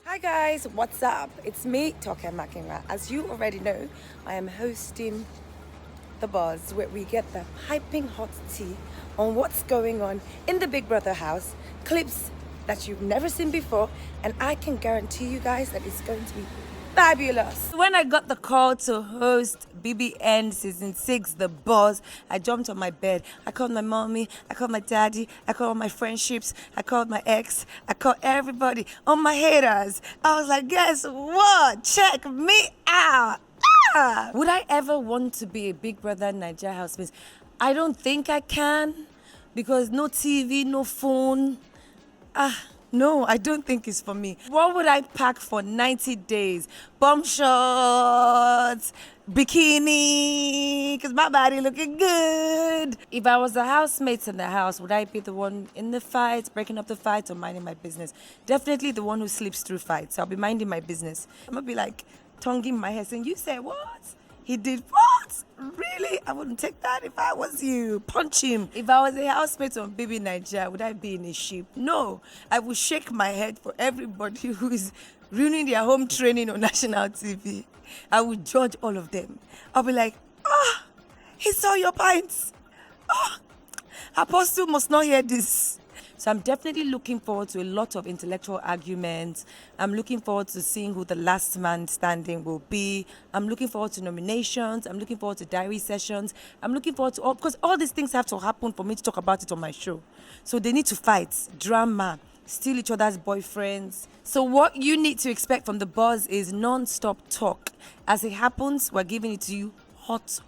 Hi guys, what's up? It's me, Toke Makinwa. As you already know, I am hosting The Buzz, where we get the piping hot tea on what's going on in the Big Brother house, clips that you've never seen before, and I can guarantee you guys that it's going to be fabulous. When I got the call to host BBN Season 6, The Buzz, I jumped on my bed. I called my mommy, I called my daddy, I called my friendships, I called my ex, I called everybody, all my haters. I was like, guess what? Check me out. Ah! Would I ever want to be a Big Brother Naija housemate? I don't think I can, because no TV, no phone. No, I don't think it's for me. What would I pack for 90 days? Bum shorts, bikini, because my body looking good. If I was a housemate in the house, would I be the one in the fights, breaking up the fights, or minding my business? Definitely the one who sleeps through fights. I'll be minding my business. I'm going to be like tonguing my head saying, you said what? He did what? Really? I wouldn't take that if I was you. Punch him. If I was a housemate on BBNaija, would I be in a ship? No. I would shake my head for everybody who is ruining their home training on national TV. I would judge all of them. I'll be like, he saw your pints. Apostle must not hear this. So I'm definitely looking forward to a lot of intellectual arguments. I'm looking forward to seeing who the last man standing will be. I'm looking forward to nominations. I'm looking forward to diary sessions. I'm looking forward to all, because all these things have to happen for me to talk about it on my show. So they need to fight, drama, steal each other's boyfriends. So what you need to expect from The Buzz is non-stop talk. As it happens, we're giving it to you hot.